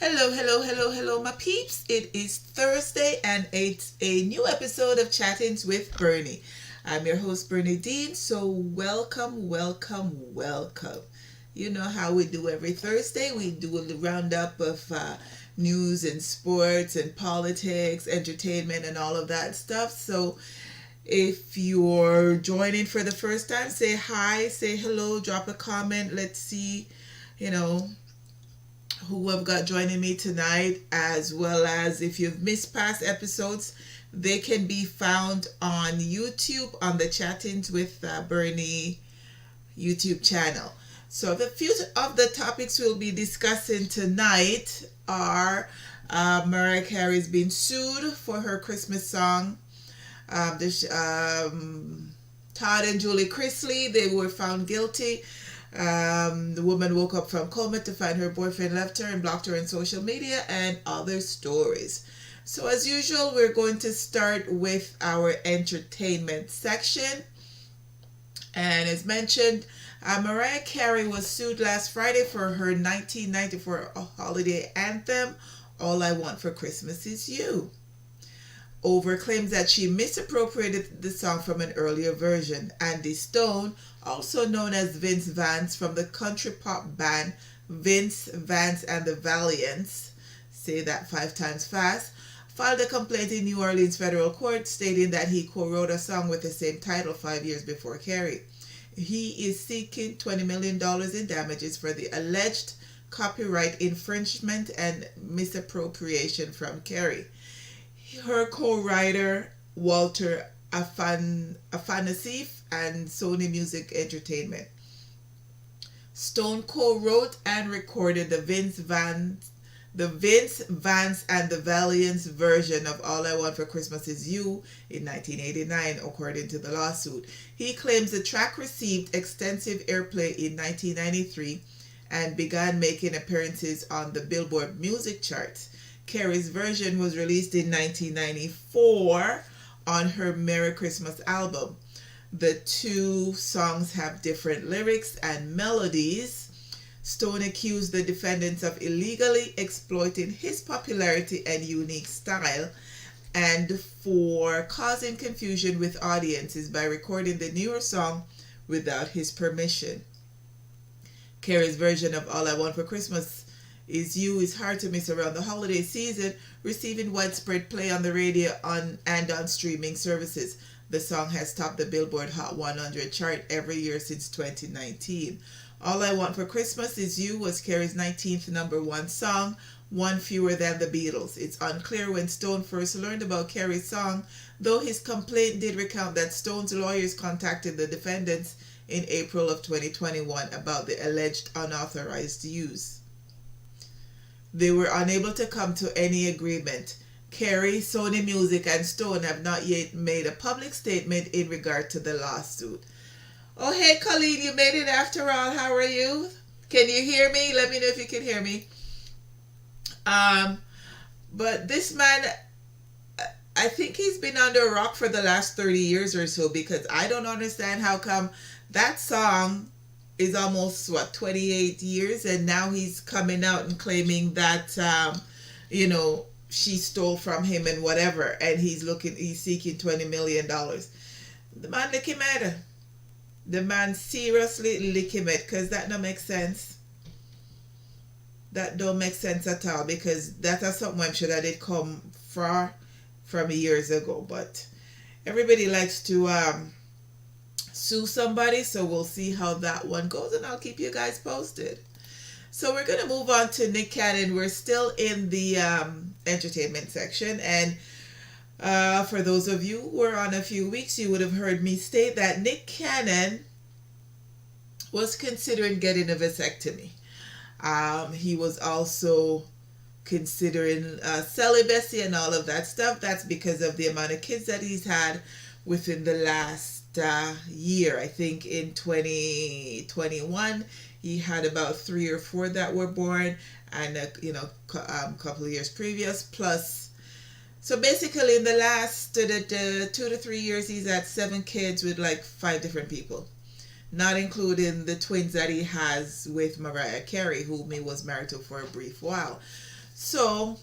Hello, hello, hello, hello, my peeps. It is Thursday and it's a new episode of Chattingz with Bernie. I'm your host, Bernie Dean. So, welcome, welcome, welcome. You know how we do every Thursday. We do a roundup of news and sports and politics, entertainment, and all of that stuff. So, if you're joining for the first time, say hi, say hello, drop a comment. Let's see, you know, who have got joining me tonight, as well as if you've missed past episodes, they can be found on YouTube on the Chattingz with Bernie YouTube channel. So the few of the topics we'll be discussing tonight are Mariah Carey's been sued for her Christmas song. Todd and Julie Chrisley, they were found guilty. The woman woke up from coma to find her boyfriend left her and blocked her on social media, and other stories. So as usual, we're going to start with our entertainment section. And as mentioned, Mariah Carey was sued last Friday for her 1994 holiday anthem, All I Want for Christmas Is You, over claims that she misappropriated the song from an earlier version. Andy Stone, also known as Vince Vance from the country pop band Vince Vance and the Valiants, say that 5 times fast, filed a complaint in New Orleans federal court stating that he co-wrote a song with the same title 5 years before Carey. He is seeking $20 million in damages for the alleged copyright infringement and misappropriation from Carey. Her co-writer, Walter Afanasieff, and Sony Music Entertainment. Stone co-wrote and recorded the Vince Vance and the Valiants version of All I Want for Christmas Is You in 1989, according to the lawsuit. He claims the track received extensive airplay in 1993 and began making appearances on the Billboard music charts. Carey's version was released in 1994 on her Merry Christmas album. The two songs have different lyrics and melodies. Stone accused the defendants of illegally exploiting his popularity and unique style and for causing confusion with audiences by recording the newer song without his permission. Carey's version of All I Want for Christmas Is You is hard to miss around the holiday season, receiving widespread play on the radio and on streaming services. The song has topped the Billboard Hot 100 chart every year since 2019. All I Want for Christmas Is You was Carey's 19th number one song, one fewer than the Beatles. It's unclear when Stone first learned about Carey's song, though his complaint did recount that Stone's lawyers contacted the defendants in April of 2021 about the alleged unauthorized use. They were unable to come to any agreement. Carey, Sony Music, and Stone have not yet made a public statement in regard to the lawsuit. Oh, hey, Colleen, you made it after all. How are you? Can you hear me? Let me know if you can hear me. But this man, I think he's been under a rock for the last 30 years or so, because I don't understand how come that song is almost 28 years, and now he's coming out and claiming that she stole from him and whatever, and he's seeking $20 million. The man lick him at. The man seriously lick him at, because that don't make sense. That don't make sense at all, because that is something I'm sure that it come from years ago. But everybody likes to sue somebody, so we'll see how that one goes, and I'll keep you guys posted. So we're going to move on to Nick Cannon. We're still in the entertainment section, and for those of you who were on a few weeks, you would have heard me state that Nick Cannon was considering getting a vasectomy. He was also considering celibacy and all of that stuff. That's because of the amount of kids that he's had within the last year. I think in 2021 he had about 3 or 4 that were born, and couple of years previous plus. So basically in the last 2 to 3 years he's had 7 kids with like 5 different people, not including the twins that he has with Mariah Carey, whom he was married to for a brief while. So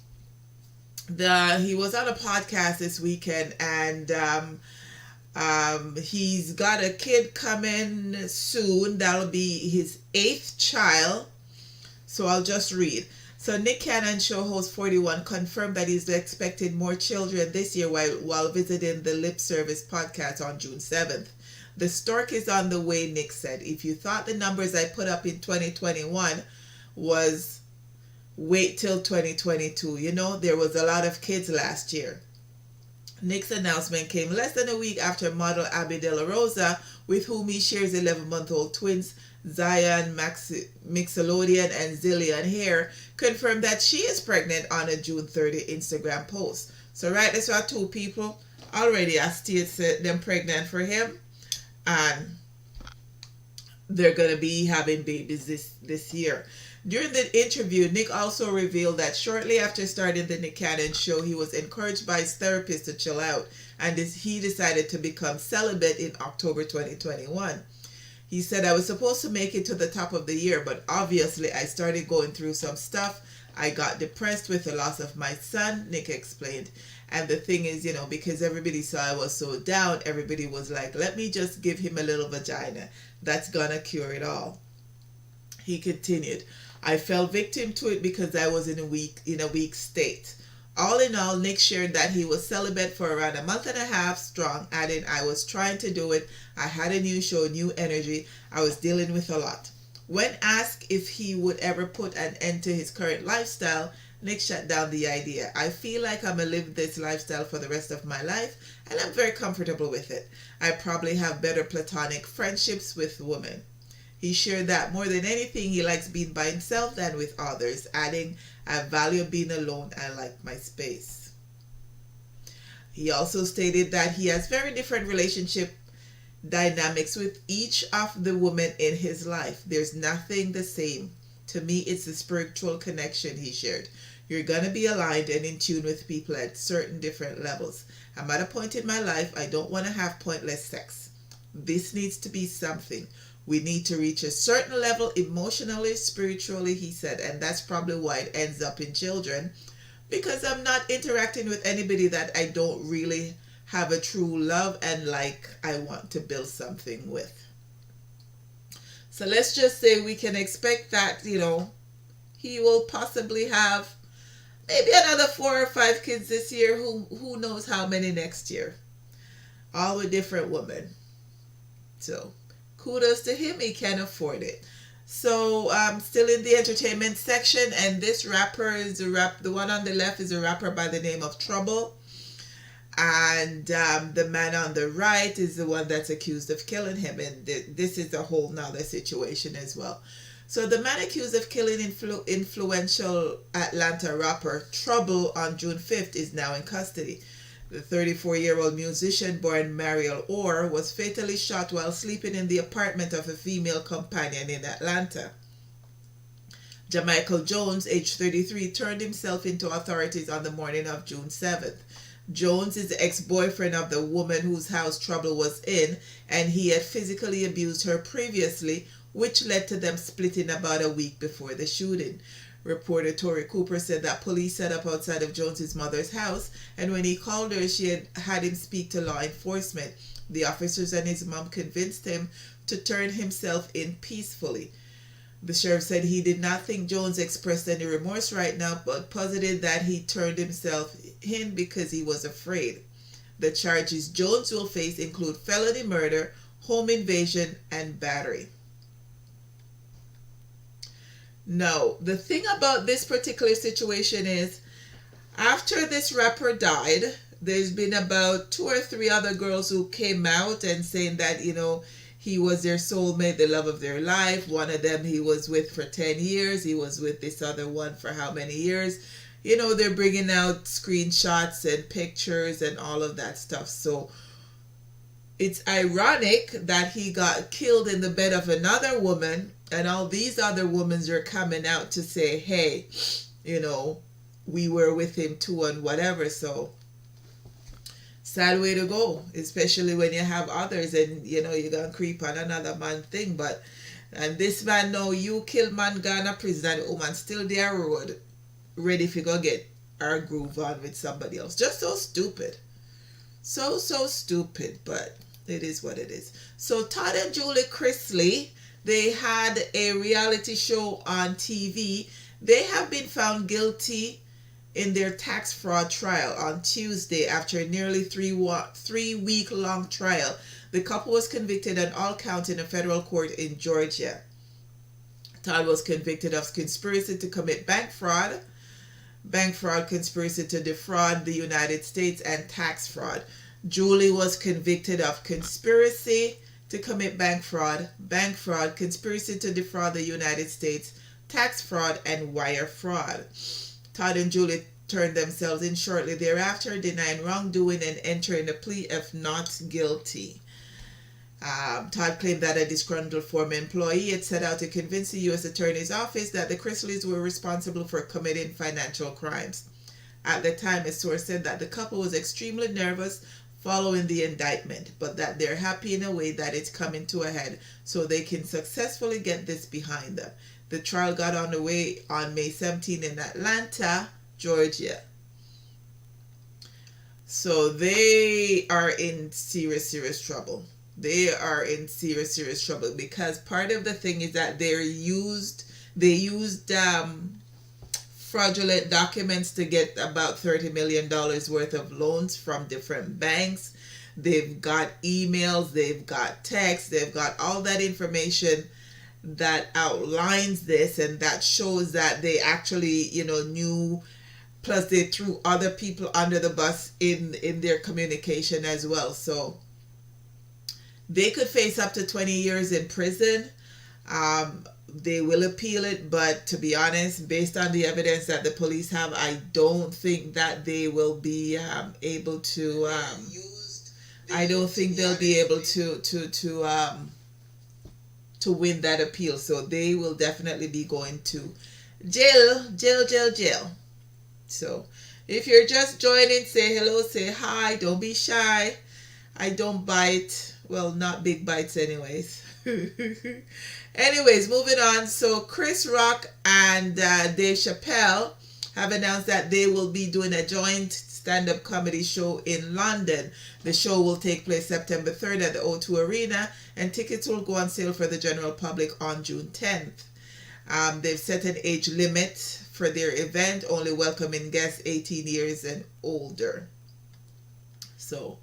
he was on a podcast this weekend, and he's got a kid coming soon. That'll be his 8th child. So I'll just read. So Nick Cannon, show host 41, confirmed that he's expecting more children this year while visiting the Lip Service podcast on June 7th. The stork is on the way, Nick said. If you thought the numbers I put up in 2021 was wait till 2022. You know, there was a lot of kids last year. Nick's announcement came less than a week after model Abby De La Rosa, with whom he shares 11-month-old twins Zion Mixolydian and Zillion Hare, confirmed that she is pregnant on a June 30 Instagram post. So right, that's why 2 people already are stated them pregnant for him, and they're going to be having babies this year. During the interview, Nick also revealed that shortly after starting the Nick Cannon show, he was encouraged by his therapist to chill out, and he decided to become celibate in October 2021. He said, I was supposed to make it to the top of the year, but obviously I started going through some stuff. I got depressed with the loss of my son, Nick explained. And the thing is, you know, because everybody saw I was so down, everybody was like, let me just give him a little vagina. That's gonna cure it all. He continued, I fell victim to it because I was in a weak state. All in all, Nick shared that he was celibate for around a month and a half strong, adding, I was trying to do it. I had a new show, new energy. I was dealing with a lot. When asked if he would ever put an end to his current lifestyle, Nick shut down the idea. I feel like I'm going to live this lifestyle for the rest of my life, and I'm very comfortable with it. I probably have better platonic friendships with women. He shared that more than anything, he likes being by himself than with others, adding, I value being alone. I like my space. He also stated that he has very different relationship dynamics with each of the women in his life. There's nothing the same. To me, it's a spiritual connection, he shared. You're going to be aligned and in tune with people at certain different levels. I'm at a point in my life, I don't want to have pointless sex. This needs to be something. We need to reach a certain level emotionally, spiritually, he said, and that's probably why it ends up in children, because I'm not interacting with anybody that I don't really have a true love and like I want to build something with. So let's just say we can expect that, you know, he will possibly have maybe another 4 or 5 kids this year, who knows how many next year, all with different women. So kudos to him, he can afford it. So still in the entertainment section, and this rapper is the one on the left is a rapper by the name of Trouble, and the man on the right is the one that's accused of killing him, and this is a whole nother situation as well. So the man accused of killing influential Atlanta rapper Trouble on June 5th is now in custody. The 34-year-old musician born Mariel Orr was fatally shot while sleeping in the apartment of a female companion in Atlanta. Jamichael Jones, age 33, turned himself into authorities on the morning of June 7th. Jones is the ex-boyfriend of the woman whose house Trouble was in, and he had physically abused her previously, which led to them splitting about a week before the shooting. Reporter Tori Cooper said that police set up outside of Jones's mother's house, and when he called her, she had him speak to law enforcement. The officers and his mom convinced him to turn himself in peacefully. The sheriff said he did not think Jones expressed any remorse right now, but posited that he turned himself in because he was afraid. The charges Jones will face include felony murder, home invasion, and battery. Now, the thing about this particular situation is, after this rapper died, there's been about 2 or 3 other girls who came out and saying that, you know, he was their soulmate, the love of their life. One of them he was with for 10 years. He was with this other one for how many years? You know, they're bringing out screenshots and pictures and all of that stuff. So it's ironic that he got killed in the bed of another woman, and all these other women are coming out to say, hey, you know, we were with him too and whatever. So sad way to go, especially when you have others and, you know, you're going to creep on another man thing. But, and this man, no, you kill man, gone to prison, and the woman still there road. ready if you go get our groove on with somebody else. Just so stupid. So stupid, but it is what it is. So Todd and Julie Chrisley, they had a reality show on TV. They have been found guilty in their tax fraud trial on Tuesday after a nearly 3-week long trial. The couple was convicted on all counts in a federal court in Georgia. Todd was convicted of conspiracy to commit bank fraud, conspiracy to defraud the United States, and tax fraud. Julie was convicted of conspiracy to commit bank fraud, conspiracy to defraud the United States, tax fraud, and wire fraud. Todd and Julie turned themselves in shortly thereafter, denying wrongdoing and entering a plea of not guilty. Todd claimed that a disgruntled former employee had set out to convince the U.S. Attorney's Office that the Chrisleys were responsible for committing financial crimes. At the time, a source said that the couple was extremely nervous following the indictment, but that they're happy in a way that it's coming to a head so they can successfully get this behind them. The trial got underway on May 17 in Atlanta, Georgia. So they are in serious trouble. They are in serious trouble because part of the thing is that they used fraudulent documents to get about $30 million worth of loans from different banks. They've got emails, they've got texts, they've got all that information that outlines this, and that shows that they actually, knew, plus they threw other people under the bus in their communication as well. So they could face up to 20 years in prison. They will appeal it, but to be honest, based on the evidence that the police have, I don't think that they will be able to. I don't think they'll be able to win that appeal. So they will definitely be going to jail. So if you're just joining, say hello, say hi, don't be shy. I don't bite. Well, not big bites anyways. Anyways, moving on. So Chris Rock and Dave Chappelle have announced that they will be doing a joint stand-up comedy show in London. The show will take place September 3rd at the O2 Arena, and tickets will go on sale for the general public on June 10th. They've set an age limit for their event, only welcoming guests 18 years and older. So,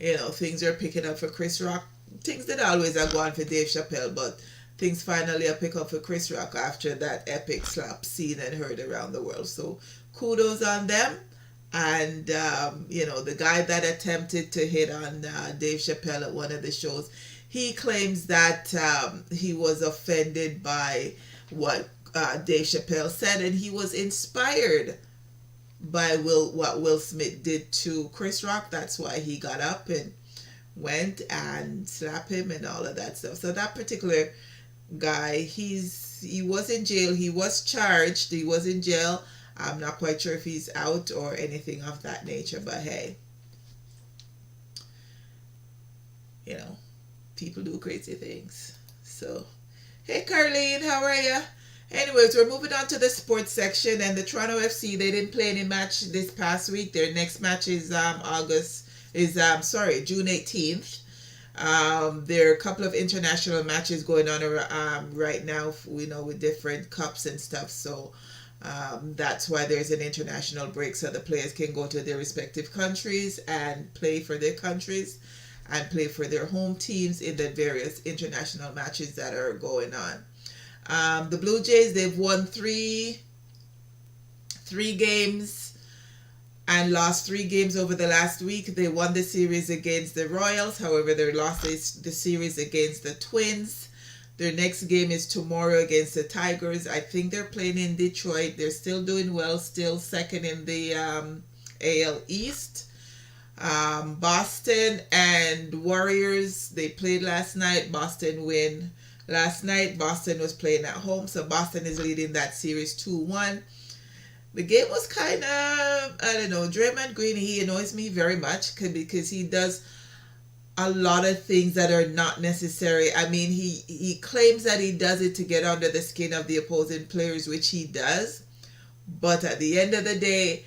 things are picking up for Chris Rock. Things that always are going for Dave Chappelle, but things finally are pick up for Chris Rock after that epic slap seen and heard around the world. So kudos on them. And, the guy that attempted to hit on Dave Chappelle at one of the shows, he claims that he was offended by what Dave Chappelle said, and he was inspired by what Will Smith did to Chris Rock. That's why he got up and went and slapped him and all of that stuff. So that particular guy, he was in jail. He was charged. He was in jail. I'm not quite sure if he's out or anything of that nature, but hey, people do crazy things. So, hey Carlene, how are you? Anyways, we're moving on to the sports section, and the Toronto FC, they didn't play any match this past week. Their next match is June 18th. There are a couple of international matches going on right now, with different cups and stuff. So that's why there's an international break, so the players can go to their respective countries and play for their countries and play for their home teams in the various international matches that are going on. The Blue Jays, they've won three games and lost 3 games over the last week. They won the series against the Royals. However, they lost the series against the Twins. Their next game is tomorrow against the Tigers. I think they're playing in Detroit. They're still doing well, still second in the AL East. Boston and Warriors, they played last night. Boston win last night. Boston was playing at home, so Boston is leading that series 2-1. The game was kind of, Draymond Green, he annoys me very much because he does a lot of things that are not necessary. I mean, he claims that he does it to get under the skin of the opposing players, which he does. But at the end of the day,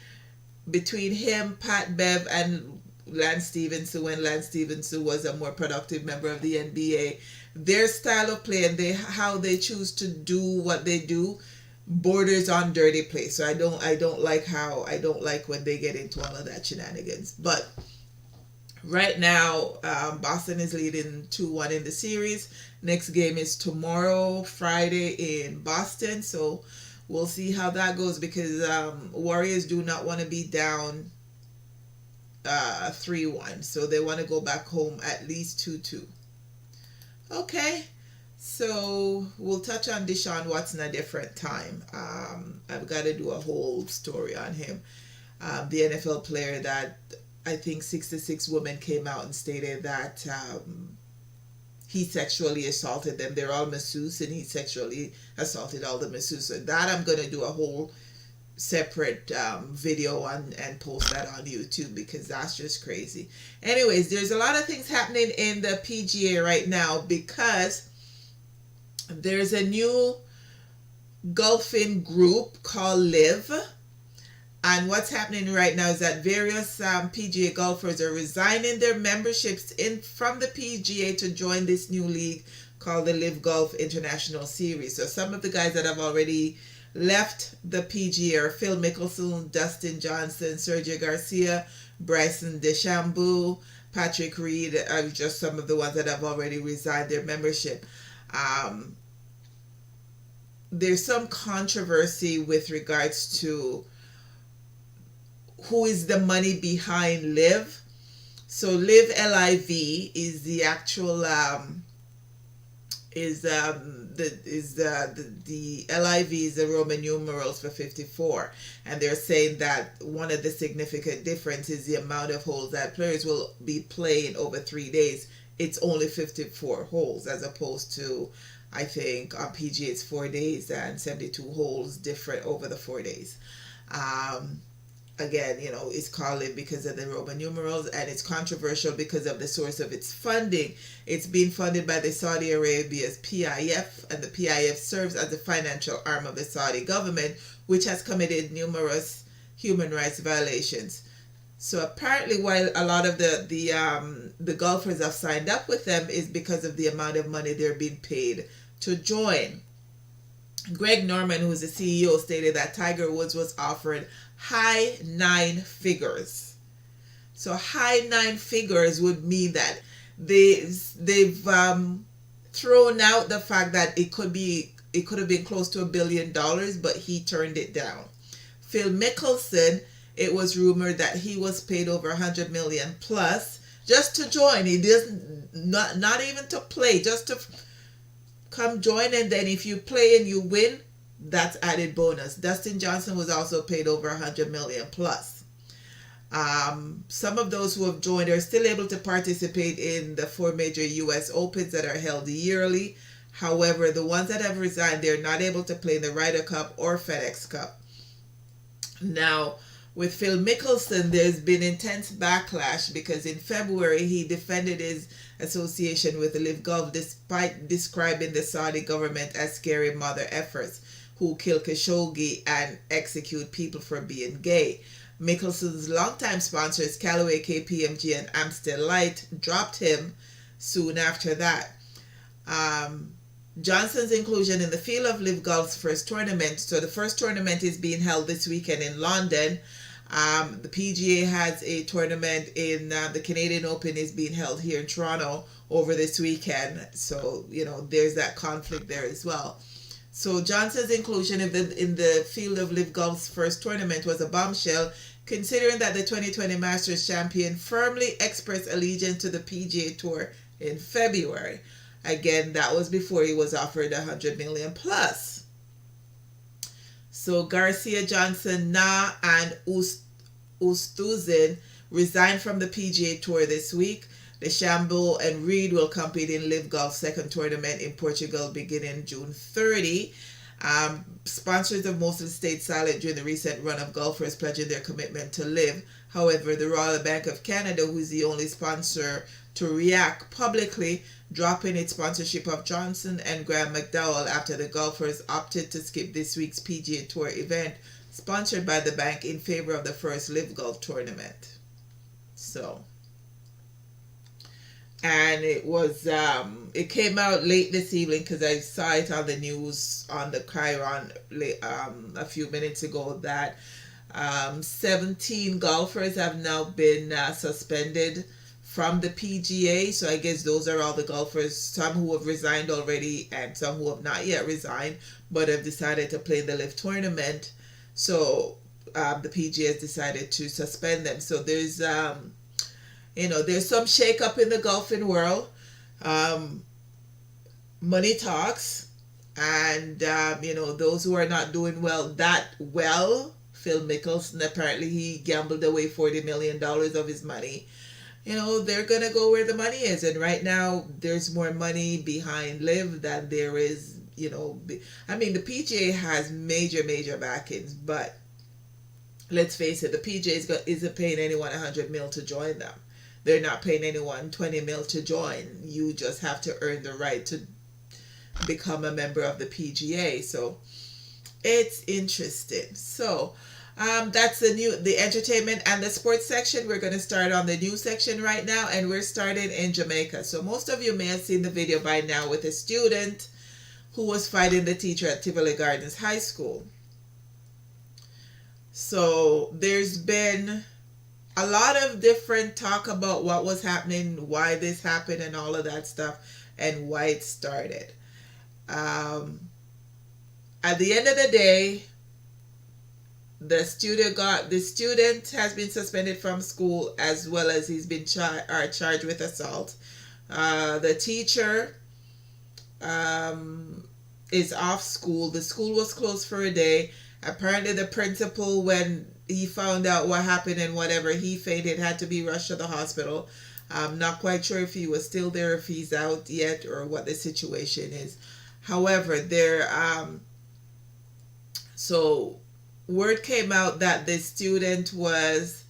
between him, Pat Bev, and Lance Stevenson, when Lance Stevenson was a more productive member of the NBA, their style of play and how they choose to do what they do borders on dirty play. So I don't like when they get into all of that shenanigans. But right now, Boston is leading 2-1 in the series. Next game is tomorrow, Friday, in Boston. So we'll see how that goes, because Warriors do not want to be down 3-1. So they want to go back home at least 2-2. Okay. So we'll touch on Deshaun Watson a different time. I've got to do a whole story on him. The NFL player that I think 66 women came out and stated that he sexually assaulted them. They're all masseuses, and he sexually assaulted all the masseuses. So that I'm going to do a whole separate video on and post that on YouTube, because that's just crazy. Anyways, there's a lot of things happening in the PGA right now, because there's a new golfing group called LIV. And what's happening right now is that various PGA golfers are resigning their memberships from the PGA to join this new league called the LIV Golf International Series. So some of the guys that have already left the PGA are Phil Mickelson, Dustin Johnson, Sergio Garcia, Bryson DeChambeau, Patrick Reed are just some of the ones that have already resigned their membership. There's some controversy with regards to who is the money behind LIV. So LIV, LIV, is the actual the LIV is the Roman numerals for 54, and they're saying that one of the significant difference is the amount of holes that players will be playing over 3 days. It's only 54 holes, as opposed to, I think on PGA it's 4 days and 72 holes different over the 4 days. Again, it's called it because of the Roman numerals, and it's controversial because of the source of its funding. It's being funded by the Saudi Arabia's PIF, and the PIF serves as the financial arm of the Saudi government, which has committed numerous human rights violations. So apparently, while a lot of the golfers have signed up with them, is because of the amount of money they're being paid to join. Greg Norman, who's the CEO, stated that Tiger Woods was offered high 9 figures. So high 9 figures would mean that they've thrown out the fact that it could have been close to $1 billion, but he turned it down. Phil Mickelson, it was rumored that he was paid over 100 million plus just to join. He doesn't, not even to play, just to come join, and then if you play and you win, that's added bonus. Dustin Johnson was also paid over 100 million plus. Some of those who have joined are still able to participate in the 4 major U.S. Opens that are held yearly. However, the ones that have resigned, they're not able to play in the Ryder Cup or FedEx Cup. Now, with Phil Mickelson, there's been intense backlash because in February he defended his association with the LIV Golf despite describing the Saudi government as scary mother effers who kill Khashoggi and execute people for being gay. Mickelson's longtime sponsors, Callaway, KPMG, and Amstel Light, dropped him soon after that. Johnson's inclusion in the field of LIV Golf's first tournament. So the first tournament is being held this weekend in London. The PGA has a tournament in the Canadian Open is being held here in Toronto over this weekend. So, there's that conflict there as well. So Johnson's inclusion in the field of LIV Golf's first tournament was a bombshell, considering that the 2020 Masters champion firmly expressed allegiance to the PGA Tour in February. Again, that was before he was offered 100 million plus. So Garcia, Johnson, Na, and Oosthuizen resigned from the PGA Tour this week. DeChambeau and Reed will compete in LIV Golf's second tournament in Portugal beginning June 30. Sponsors have mostly stayed silent during the recent run of golfers pledging their commitment to LIV. However, the Royal Bank of Canada, who is the only sponsor to react publicly, dropping its sponsorship of Johnson and Graham McDowell after the golfers opted to skip this week's PGA Tour event sponsored by the bank in favor of the first Live Golf tournament. So, and it came out late this evening because I saw it on the news on the Chiron a few minutes ago that 17 golfers have now been suspended from the PGA. So I guess those are all the golfers, some who have resigned already and some who have not yet resigned but have decided to play the Live tournament. So the PGA has decided to suspend them. So there's there's some shake-up in the golfing world. Money talks, and those who are not doing well, Phil Mickelson, apparently he gambled away $40 million of his money. They're going to go where the money is. And right now, there's more money behind Live than there is, the PGA has major, major backings. But let's face it, the PGA isn't paying anyone $100 million to join them. They're not paying anyone $20 million to join. You just have to earn the right to become a member of the PGA. So it's interesting. So that's the entertainment and the sports section. We're going to start on the news section right now, and we're starting in Jamaica. So most of you may have seen the video by now with a student who was fighting the teacher at Tivoli Gardens High School. So there's been a lot of different talk about what was happening, why this happened, and all of that stuff, and why it started. At the end of the day, the student has been suspended from school, as well as he's been charged with assault. The teacher is off school. The school was closed for a day. Apparently the principal, when he found out what happened and whatever, he fainted, had to be rushed to the hospital. I'm not quite sure if he was still there, if he's out yet, or what the situation is. However, so word came out that the student was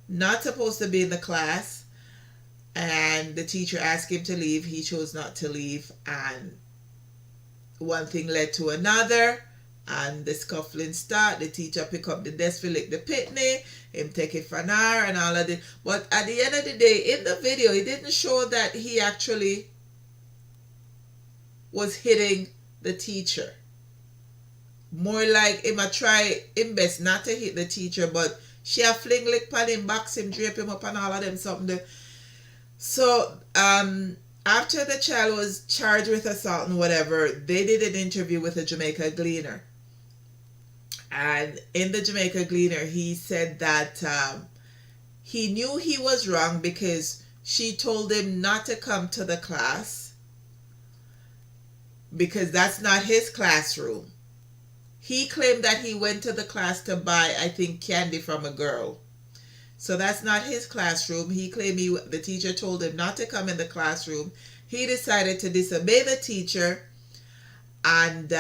not supposed to be in the class, and the teacher asked him to leave. He chose not to leave, and one thing led to another, and the scuffling start. The teacher pick up the desk, lick the pitney, him take it for an hour, and all of this. But at the end of the day, in the video, it didn't show that he actually was hitting the teacher. More like him a try him best not to hit the teacher, but she a fling lick pan him, box him, drape him up, and all of them something there. So after the child was charged with assault and whatever, they did an interview with a Jamaica Gleaner. And in the Jamaica Gleaner, he said that he knew he was wrong because she told him not to come to the class because that's not his classroom. He claimed that he went to the class to buy, I think, candy from a girl. So that's not his classroom. He claimed the teacher told him not to come in the classroom. He decided to disobey the teacher and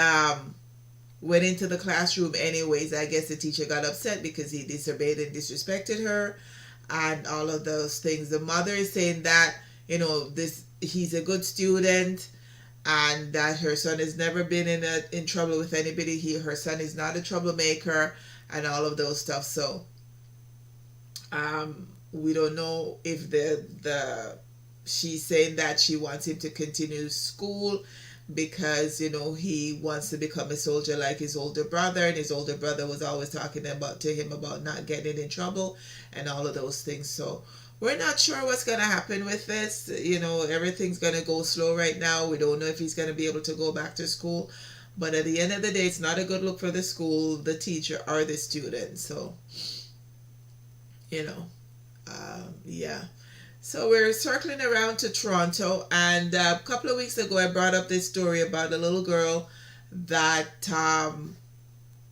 went into the classroom anyways. I guess the teacher got upset because he disobeyed and disrespected her and all of those things. The mother is saying that, he's a good student and that her son has never been in trouble with anybody. Her son is not a troublemaker and all of those stuff. So we don't know if she's saying that she wants him to continue school because he wants to become a soldier like his older brother, and his older brother was always talking to him about not getting in trouble and all of those things. So we're not sure what's going to happen with this. Everything's going to go slow right now. We don't know if he's going to be able to go back to school. But at the end of the day, it's not a good look for the school, the teacher, or the student. So, yeah. So we're circling around to Toronto, and a couple of weeks ago I brought up this story about a little girl that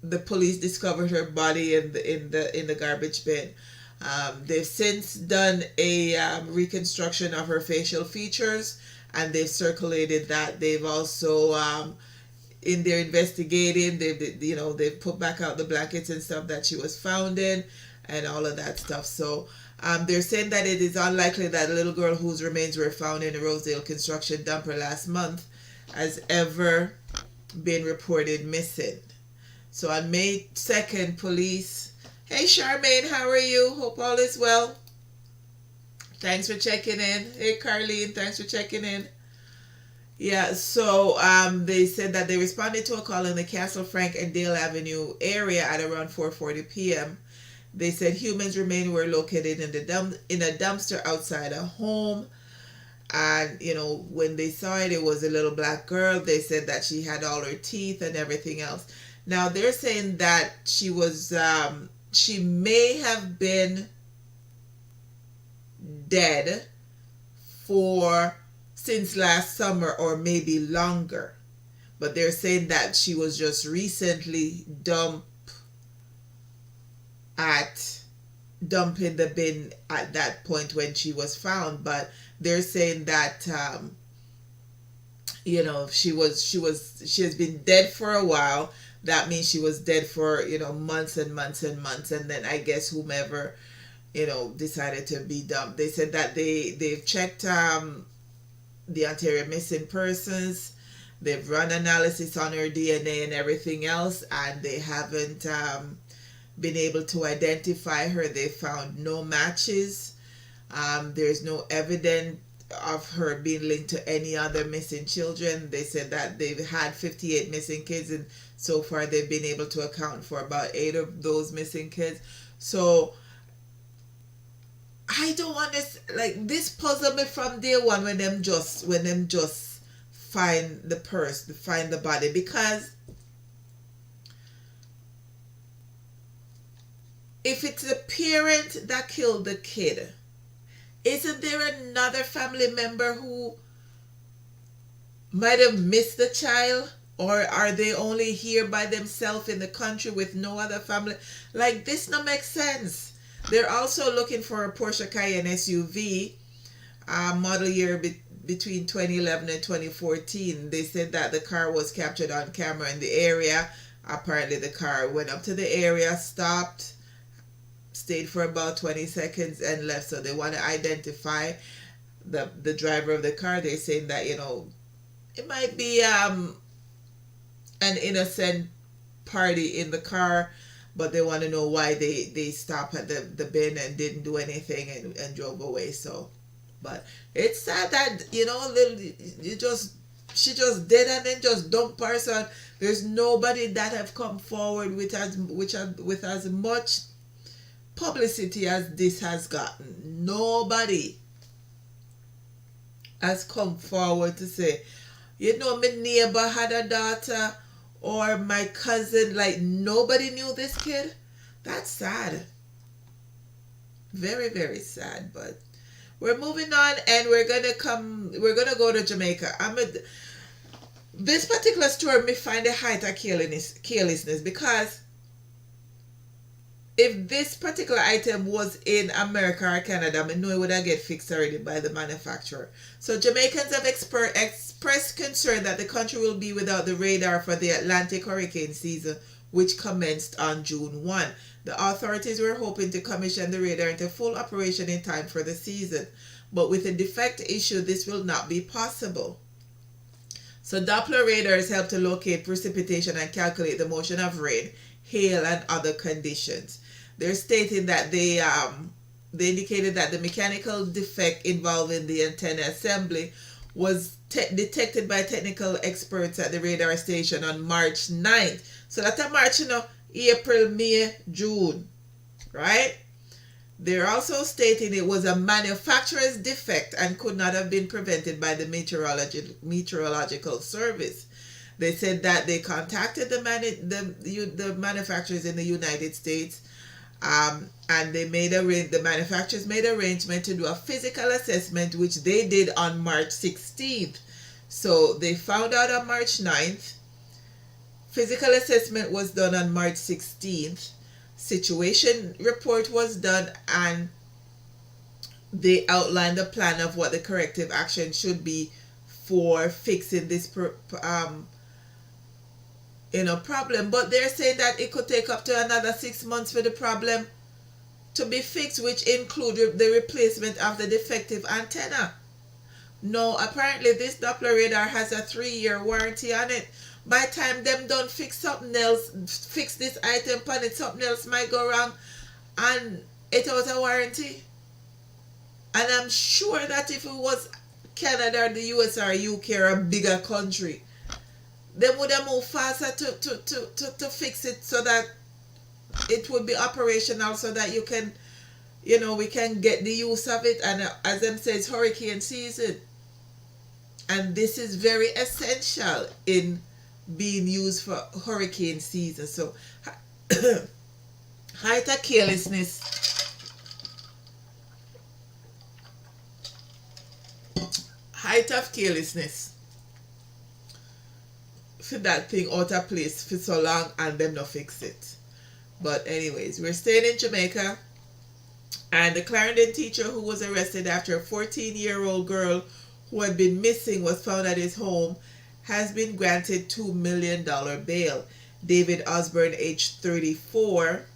the police discovered her body in the garbage bin. They've since done a reconstruction of her facial features, and they've circulated that. They've also in their investigating, they've put back out the blankets and stuff that she was found in and all of that stuff. So they're saying that it is unlikely that a little girl whose remains were found in a Rosedale construction dumper last month has ever been reported missing. So on May 2nd, police. Hey Charmaine, how are you? Hope all is well. Thanks for checking in. Hey Carlene, thanks for checking in. Yeah, so they said that they responded to a call in the Castle Frank and Dale Avenue area at around 4:40 p.m. They said humans remain were located in a dumpster outside a home. And when they saw it, it was a little black girl. They said that she had all her teeth and everything else. Now they're saying that she may have been dead for since last summer or maybe longer, but they're saying that she was just recently dumped in the bin at that point when she was found. But they're saying that she has been dead for a while. That means she was dead for months and months and months, and then I guess whomever decided to be dumped. They said that they've checked the Ontario Missing Persons. They've run analysis on her DNA and everything else, and they haven't been able to identify her. They found no matches. There's no evidence of her being linked to any other missing children. They said that they've had 58 missing kids, and so far they've been able to account for about 8 of those missing kids. So I don't understand. Like, this puzzled me from day one when them just find the purse, find the body, because if it's the parent that killed the kid, isn't there another family member who might have missed the child? Or are they only here by themselves in the country with no other family? Like, this no makes sense. They're also looking for a Porsche Cayenne SUV, model year between 2011 and 2014. They said that the car was captured on camera in the area. Apparently the car went up to the area, stopped, stayed for about 20 seconds and left. So they want to identify the driver of the car. They're saying that, it might be an innocent party in the car, but they want to know why they stopped at the bin and didn't do anything and drove away. So, but it's sad that she just dead and then just dump person. There's nobody that have come forward with as much publicity as this has gotten. Nobody has come forward to say, my neighbor had a daughter, or my cousin. Like, nobody knew this kid. That's sad. Very, very sad. But we're moving on, and we're gonna go to Jamaica. This particular story, me find a height of carelessness, because if this particular item was in America or Canada, I know it would have get fixed already by the manufacturer. So Jamaicans have expressed concern that the country will be without the radar for the Atlantic hurricane season, which commenced on June 1. The authorities were hoping to commission the radar into full operation in time for the season, but with a defect issue, this will not be possible. So Doppler radars help to locate precipitation and calculate the motion of rain, hail, and other conditions. They're stating that they indicated that the mechanical defect involving the antenna assembly was detected by technical experts at the radar station on March 9th. So that's a March, April, May, June, right? They're also stating it was a manufacturer's defect and could not have been prevented by the meteorological service. They said that they contacted the manufacturers in the United States, and the manufacturers made arrangement to do a physical assessment, which they did on March 16th. So they found out on March 9th. Physical assessment was done on March 16th. Situation report was done, and they outlined a plan of what the corrective action should be for fixing this problem. But they're saying that it could take up to another 6 months for the problem to be fixed, which include the replacement of the defective antenna. No, apparently this Doppler radar has a 3-year warranty on it, By the time them don't fix something else, fix this item on it, something else might go wrong, and it out of warranty. And I'm sure that if it was Canada or the US or UK or a bigger country, they would have moved faster to fix it so that it would be operational, so that you can, we can get the use of it. And as them say, it's hurricane season. And this is very essential in being used for hurricane season. So, height of carelessness. Height of carelessness. For that thing out of place for so long and them not fix it. But anyways, we're staying in Jamaica, and the Clarendon teacher who was arrested after a 14-year-old girl who had been missing was found at his home has been granted $2 million bail. David Osborne, aged 34,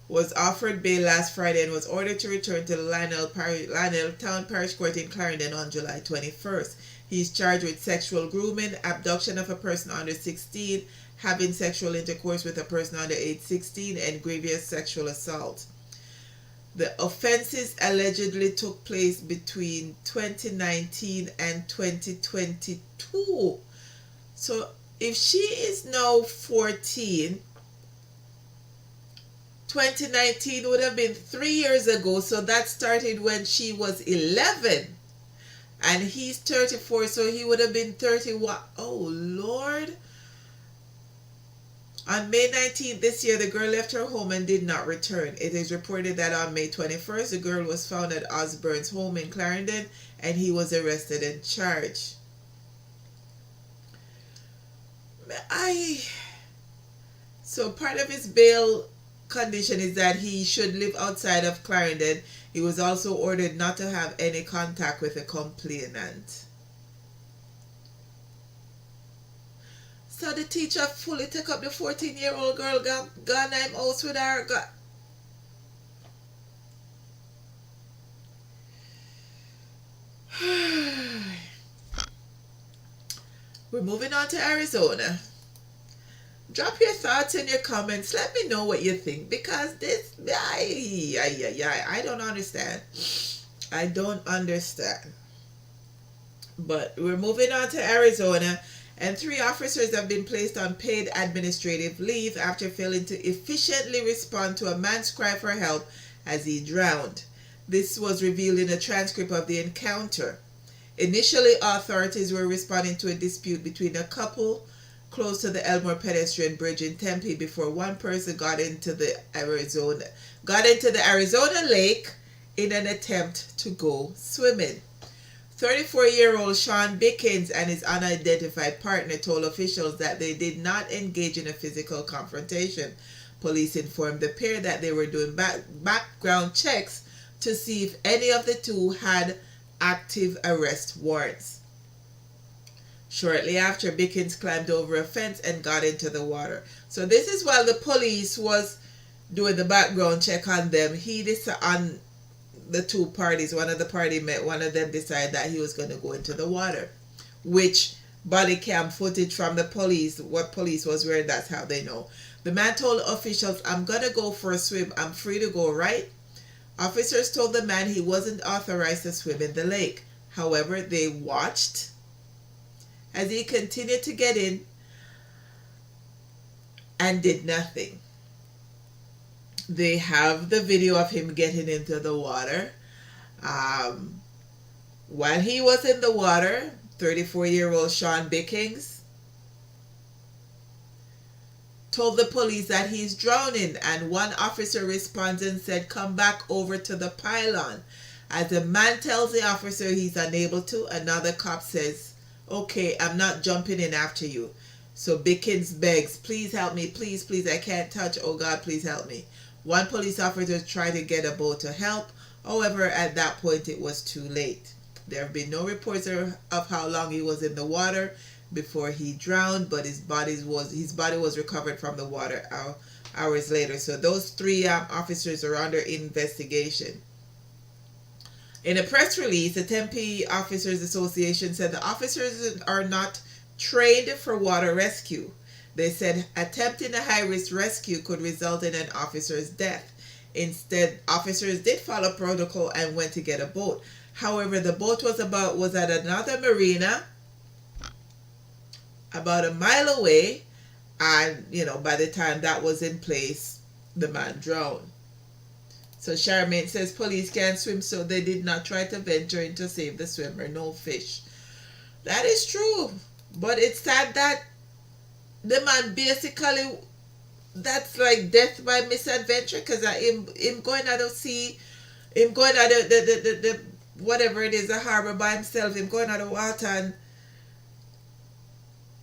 was offered bail last Friday and was ordered to return to the Lionel Town Parish Court in Clarendon on July 21st. He's charged with sexual grooming, abduction of a person under 16, having sexual intercourse with a person under age 16, and grievous sexual assault. The offenses allegedly took place between 2019 and 2022. So if she is now 14, 2019 would have been 3 years ago. So that started when she was 11. And he's 34, so he would have been 31. Oh, Lord. On May 19th this year, the girl left her home and did not return. It is reported that on May 21st, the girl was found at Osborne's home in Clarendon, and he was arrested and charged. So part of his bail condition is that he should live outside of Clarendon. He was also ordered not to have any contact with the complainant. So the teacher fully took up the 14-year-old girl, gone him house with her. We're moving on to Arizona. Drop your thoughts in your comments. Let me know what you think, because this, I don't understand. I don't understand. But we're moving on to Arizona, and 3 officers have been placed on paid administrative leave after failing to efficiently respond to a man's cry for help as he drowned. This was revealed in a transcript of the encounter. Initially, authorities were responding to a dispute between a couple close to the Elmore pedestrian bridge in Tempe before one person got into the Arizona lake in an attempt to go swimming. 34-year-old Sean Bickins and his unidentified partner told officials that they did not engage in a physical confrontation. Police informed the pair that they were doing background checks to see if any of the two had active arrest warrants. Shortly after, Bickins climbed over a fence and got into the water. So this is while the police was doing the background check on them. On the two parties, one of the party met, one of them decided that he was going to go into the water, which body cam footage from the police, what police was wearing, that's how they know. The man told officials, "I'm going to go for a swim. I'm free to go, right?" Officers told the man he wasn't authorized to swim in the lake. However, they watched as he continued to get in and did nothing. They have the video of him getting into the water. While he was in the water, 34-year-old Sean Bickins told the police that he's drowning, and one officer responds and said, "Come back over to the pylon." As the man tells the officer he's unable to, another cop says, "Okay, I'm not jumping in after you." So Bickins begs, "Please help me, please, I can't touch, oh God, please help me." One police officer tried to get a boat to help. However, at that point it was too late. There have been no reports of how long he was in the water before he drowned, but his body was recovered from the water hours later. So those 3 officers are under investigation. In a press release, the Tempe Officers Association said the officers are not trained for water rescue. They said attempting a high-risk rescue could result in an officer's death. Instead, officers did follow protocol and went to get a boat. However, the boat was at another marina about a mile away, and by the time that was in place, the man drowned. So Charmaine says police can't swim, so they did not try to venture in to save the swimmer. No fish. That is true. But it's sad that the man basically, that's like death by misadventure, because him going out of sea, him going out of the whatever it is, the harbor by himself, him going out of water and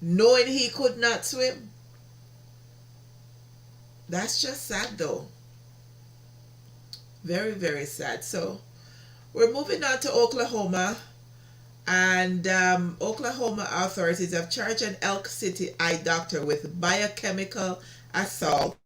knowing he could not swim. That's just sad though. Very, very sad. So we're moving on to Oklahoma. And Oklahoma authorities have charged an Elk City eye doctor with biochemical assault